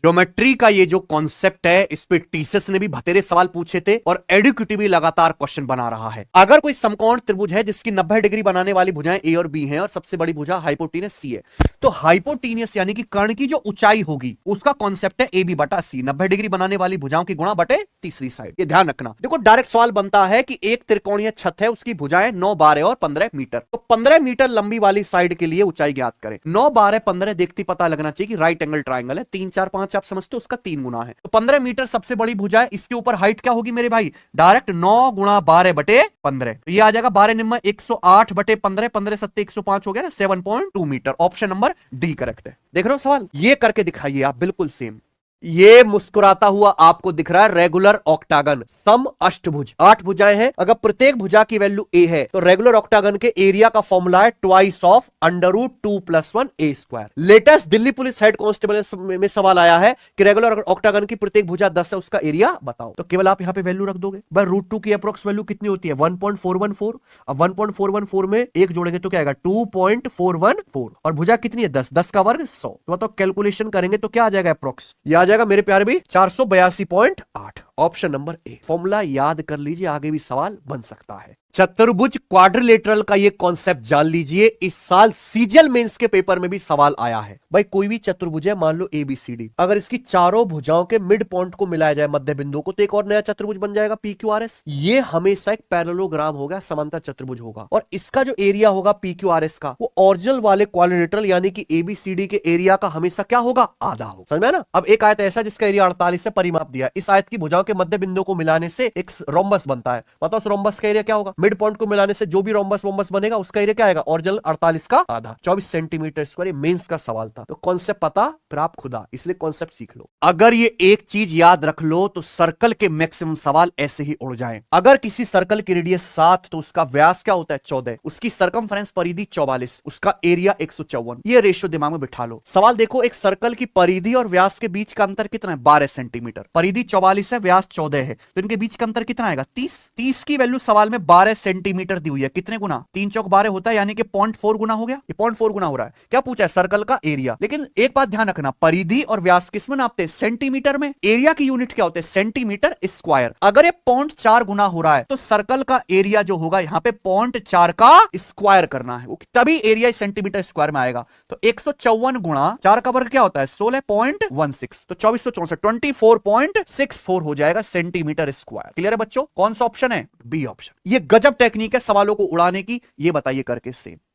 Geometry का ये जो कॉन्सेप्ट है, इस पे टीसीएस ने भी बतेरे सवाल पूछे थे और एडुकेटिव भी लगातार क्वेश्चन बना रहा है। अगर कोई समकोण त्रिभुज है जिसकी 90 डिग्री बनाने वाली भुजाएं ए और बी हैं और सबसे बड़ी भुजा हाइपोटेनस सी है, तो हाइपोटेनस यानी कि कर्ण की जो ऊंचाई होगी उसका कॉन्सेप्ट है ए बी बटा सी, 90 डिग्री बनाने वाली भुजाओं की गुणा बटे तीसरी साइड। ये ध्यान रखना। देखो डायरेक्ट सवाल बनता है कि एक त्रिकोणीय छत है, उसकी भुजाएं 9, 12 और 15 मीटर, तो 15 मीटर लंबी वाली साइड के लिए ऊंचाई ज्ञात करें। 9, 12, 15 देखती पता लगना चाहिए कि राइट एंगल ट्राइंगल है, 3, 4, 5 आप समझते हो, उसका 3 गुना है, तो 15 मीटर सबसे बड़ी भुजा है। इसके ऊपर हाइट क्या होगी मेरे भाई? डायरेक्ट 9 गुणा 12 बटे 15, तो ये आ जाएगा 12 निम्मा 108 बटे 15, 15 सत्ते 105 हो गया ना, 7.2 मीटर। ऑप्शन नंबर डी करेक्ट है। देख रहे हो सवाल, ये करके दिखाइए आप बिल्कुल सेम। ये मुस्कुराता हुआ आपको दिख रहा है रेगुलर ऑक्टागन, सम अष्टभुज, 8 भुजाएं हैं। अगर प्रत्येक भुजा की वैल्यू ए है तो रेगुलर ऑक्टागन के एरिया का फॉर्मूला है twice of √2 + 1 a square. Latest Delhi police head constable में सवाल आया है कि रेगुलर ऑक्टागन की प्रत्येक भुजा 10 है, उसका एरिया बताओ। तो केवल आप यहां पे वैल्यू रख दोगे भाई। √2 की अप्रोक्स वैल्यू कितनी होती है? 1.414। अब 1.414 में एक जोड़ेंगे तो क्या आएगा? 2.414। और भुजा कितनी है? 10, 10 का वर्ग 100। तो बताओ कैलकुलेशन करेंगे तो क्या आ जाएगा अप्रोक्स? जाएगा मेरे प्यारे भी 482.8। Option number A. फॉर्मूला याद कर लीजिए, आगे भी सवाल बन सकता है। चतुर्भुज क्वाड्रिलेटरल का ये कॉन्सेप्ट जान लीजिए, इस साल सीजीएल मेंस के पेपर में भी सवाल आया है। भाई कोई भी चतुर्भुज है, मान लो ABCD, अगर इसकी चारों भुजाओं के मिड पॉइंट को मिलाया जाए मध्य बिंदु को, तो एक और नया चतुर्भुज बन जाएगा PQRS। ये हमेशा एक पैरेललोग्राम होगा, समांतर चतुर्भुज होगा, और इसका जो एरिया होगा PQRS का, वो ओरिजिनल वाले क्वाड्रिलेटरल यानी कि ABCD के एरिया का हमेशा क्या होगा? आधा होगा। समझ में आया ना? अब एक आयत ऐसा जिसका एरिया 48 से परिमाप दिया, इस आयत की भुजाओं के मध्य बिंदु को मिलाने से एक रोम्बस बनता है। बताओ उस रोम्बस का एरिया क्या होगा? मिड पॉइंट को मिलाने से जो भी रोम्बस बनेगा उसका एरिया क्या आएगा? ओरिजिनल 48 का आधा, 24 सेंटीमीटर स्क्वायर। मेंस का सवाल था, तो कॉन्सेप्ट पता फिर आप खुदा, इसलिए कॉन्सेप्ट सीख लो। अगर ये एक चीज याद रख लो तो सर्कल के मैक्सिमम सवाल ऐसे ही उड़ जाएं। अगर किसी सर्कल की रेडियस 7 तो उसका व्यास क्या होता है? 14, उसकी सरकमफ्रेंस परिधि 44, उसका एरिया 154। ये रेशियो दिमाग में बिठा लो। सवाल देखो, एक सर्कल की परिधि और व्यास के बीच का अंतर कितना है? 12 सेंटीमीटर। परिधि 44 है, व्यास 14 है, तो इनके बीच का अंतर कितना आएगा? 30। 30 की वैल्यू सवाल में 12 सेंटीमीटर दी हुई है। कितने गुना? 3 चौक 12 होता है, यानी कि 0.4 गुना हो गया। ये 0.4 गुना हो रहा है। क्या पूछा है? सर्कल का एरिया। लेकिन एक बात ध्यान रखना, परिधि और व्यास किस में नापते हैं? सेंटीमीटर में। एरिया की यूनिट क्या होते हैं? Centimetre square. अगर ये 0.4 गुना हो रहा है तो सर्कल का एरिया जो होगा यहाँ पे 0.4 का स्क्वायर करना है, तभी एरिया सेंटीमीटर स्क्वायर में आएगा। तो 154 गुणा 4 का वर्ग क्या होता है? 16.16, तो 2464, 24.64 हो जाएगा सेंटीमीटर स्क्वायर। क्लियर है बच्चों? कौन सा ऑप्शन है? B option. ये गजब टेक्निक है सवालों को उड़ाने की, ये बताइए करके सेम।